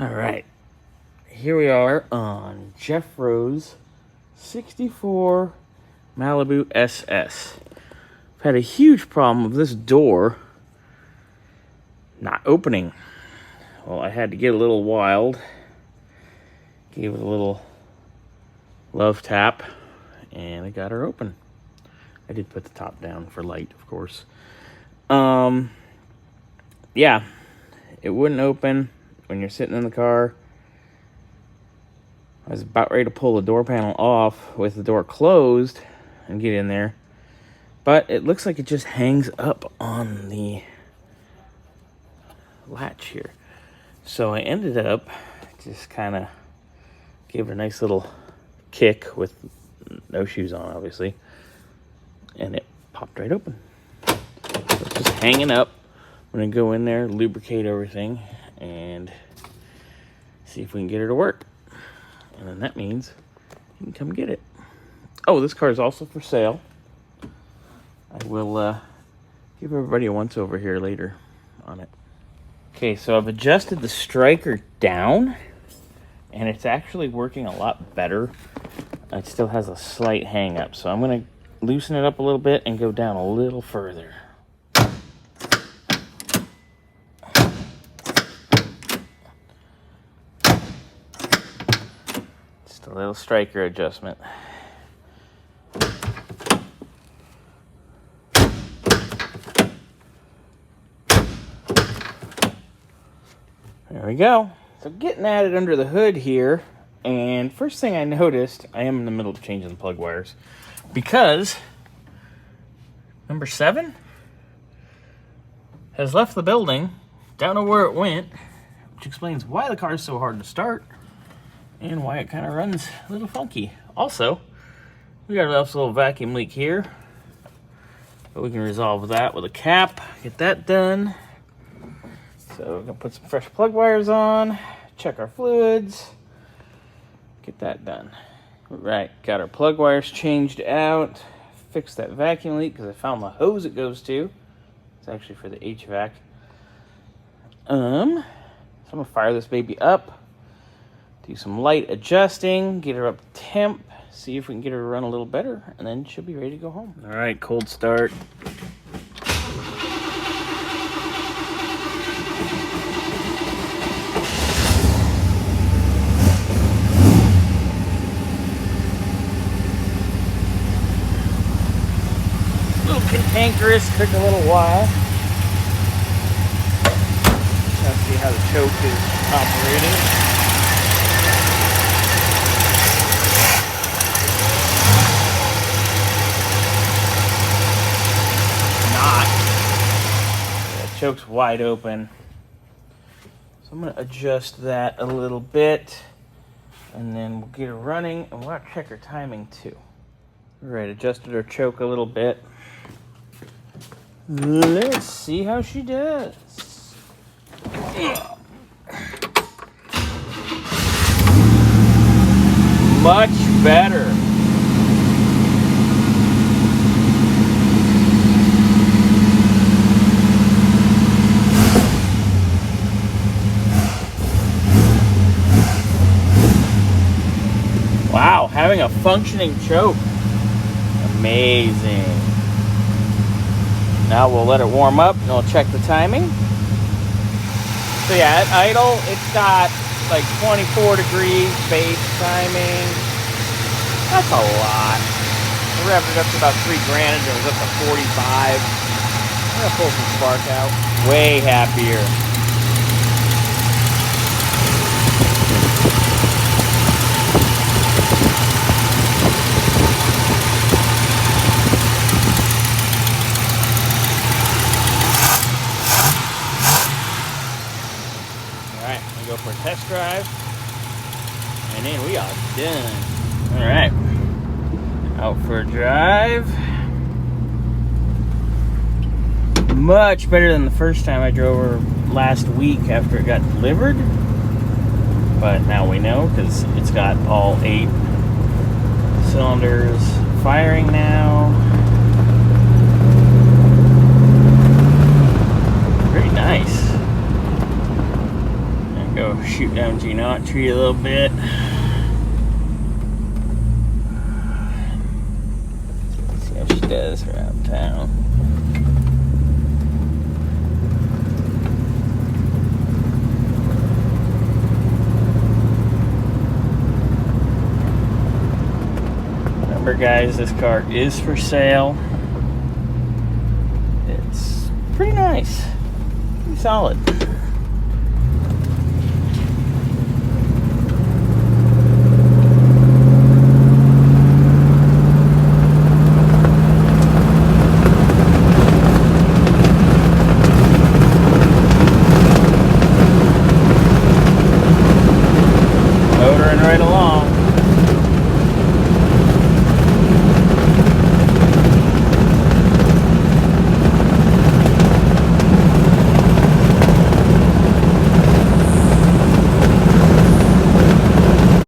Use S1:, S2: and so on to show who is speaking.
S1: All right, here we are on Jefro's 64 Malibu SS. I've had a huge problem with this door not opening. Well, I had to get a little wild. Gave it a little love tap, and it got her open. I did put the top down for light, of course. Yeah, it wouldn't open when you're sitting in the car. I was about ready to pull the door panel off with the door closed and get in there, but it looks like it just hangs up on the latch here. So I ended up just kind of gave it a nice little kick with no shoes on, obviously, and it popped right open. So it's just hanging up. I'm going to go in there, lubricate everything, and see if we can get her to work. And then that means you can come get it. Oh, this car is also for sale. I will give everybody a once-over here later on it. Okay, so I've adjusted the striker down, and it's actually working a lot better. It still has a slight hang-up, so I'm going to loosen it up a little bit and go down a little further. Just a little striker adjustment. There we go. So getting at it under the hood here, and first thing I noticed, I am in the middle of changing the plug wires, because number 7 has left the building. Don't know where it went, which explains why the car is so hard to start and why it kind of runs a little funky. Also, we got a little vacuum leak here, but we can resolve that with a cap, get that done. So we're gonna put some fresh plug wires on, check our fluids, get that done. Right, got our plug wires changed out, fixed that vacuum leak because I found the hose it goes to. It's actually for the HVAC. So I'm gonna fire this baby up, do some light adjusting, get her up to temp, see if we can get her to run a little better, and then she'll be ready to go home. All right, cold start. Cantankerous, took a little while. Let's see how the choke is operating. Not. The choke's wide open. So I'm going to adjust that a little bit, and then we'll get her running, and we'll check her timing too. All right, adjusted her choke a little bit. Let's see how she does. Much better. Wow, having a functioning choke. Amazing. Now we'll let it warm up and we'll check the timing. So yeah, at idle, it's got like 24 degrees base timing. That's a lot. I revved it up to about $3,000 and it was up to 45. I'm gonna pull some spark out. Way happier. Go for a test drive, and then we are done. All right, out for a drive. Much better than the first time I drove her last week after it got delivered, but now we know because it's got all 8 cylinders firing now. Very nice. Go shoot down Tree a little bit. See how she does around town. Remember guys, this car is for sale. It's pretty nice, pretty solid.